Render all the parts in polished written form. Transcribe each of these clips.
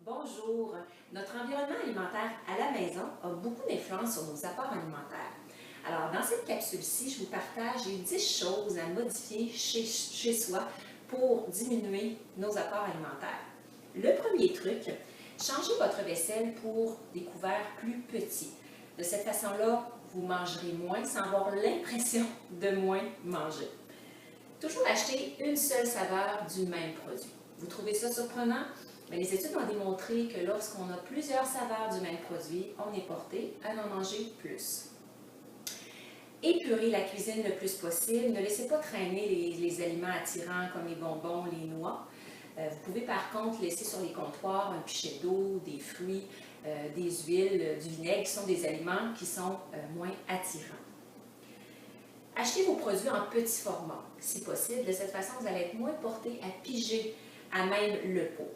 Bonjour. Notre environnement alimentaire à la maison a beaucoup d'influence sur nos apports alimentaires. Alors, dans cette capsule-ci, je vous partage les 10 choses à modifier chez soi pour diminuer nos apports alimentaires. Le premier truc, changez votre vaisselle pour des couverts plus petits. De cette façon-là, vous mangerez moins sans avoir l'impression de moins manger. Toujours acheter une seule saveur du même produit. Vous trouvez ça surprenant? Mais les études ont démontré que lorsqu'on a plusieurs saveurs du même produit, on est porté à en manger plus. Épurez la cuisine le plus possible. Ne laissez pas traîner les aliments attirants comme les bonbons, les noix. Vous pouvez par contre laisser sur les comptoirs un pichet d'eau, des fruits, des huiles, du vinaigre, qui sont des aliments qui sont moins attirants. Achetez vos produits en petit format, si possible. De cette façon, vous allez être moins porté à piger à même le pot.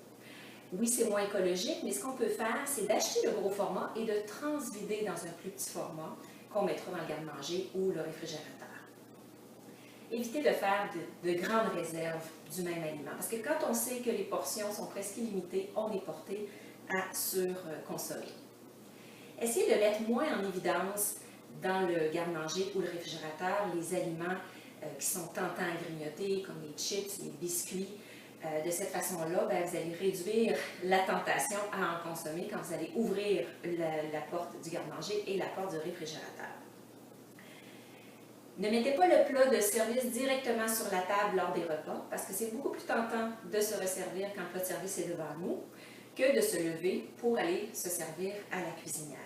Oui, c'est moins écologique, mais ce qu'on peut faire, c'est d'acheter le gros format et de transvider dans un plus petit format qu'on mettra dans le garde-manger ou le réfrigérateur. Évitez de faire de grandes réserves du même aliment, parce que quand on sait que les portions sont presque illimitées, on est porté à surconsommer. Essayez de mettre moins en évidence dans le garde-manger ou le réfrigérateur les aliments qui sont tentants à grignoter, comme les chips, les biscuits. De cette façon-là, vous allez réduire la tentation à en consommer quand vous allez ouvrir la porte du garde-manger et la porte du réfrigérateur. Ne mettez pas le plat de service directement sur la table lors des repas, parce que c'est beaucoup plus tentant de se resservir quand le plat de service est devant nous que de se lever pour aller se servir à la cuisinière.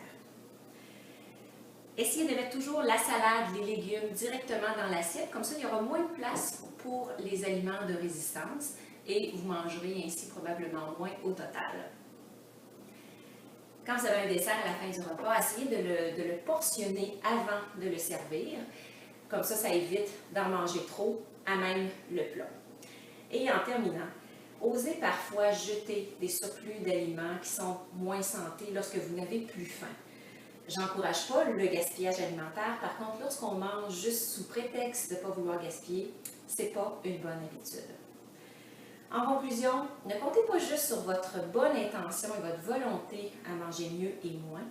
Essayez de mettre toujours la salade, les légumes directement dans l'assiette, comme ça il y aura moins de place pour les aliments de résistance et vous mangerez ainsi probablement moins au total. Quand vous avez un dessert à la fin du repas, essayez de le portionner avant de le servir, comme ça évite d'en manger trop à même le plat. Et en terminant, osez parfois jeter des surplus d'aliments qui sont moins santé lorsque vous n'avez plus faim. J'encourage pas le gaspillage alimentaire, par contre, lorsqu'on mange juste sous prétexte de ne pas vouloir gaspiller, ce n'est pas une bonne habitude. En conclusion, ne comptez pas juste sur votre bonne intention et votre volonté à manger mieux et moins.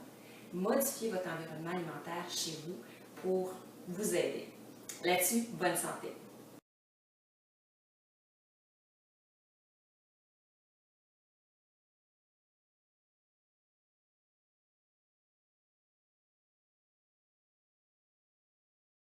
Modifiez votre environnement alimentaire chez vous pour vous aider. Là-dessus, bonne santé!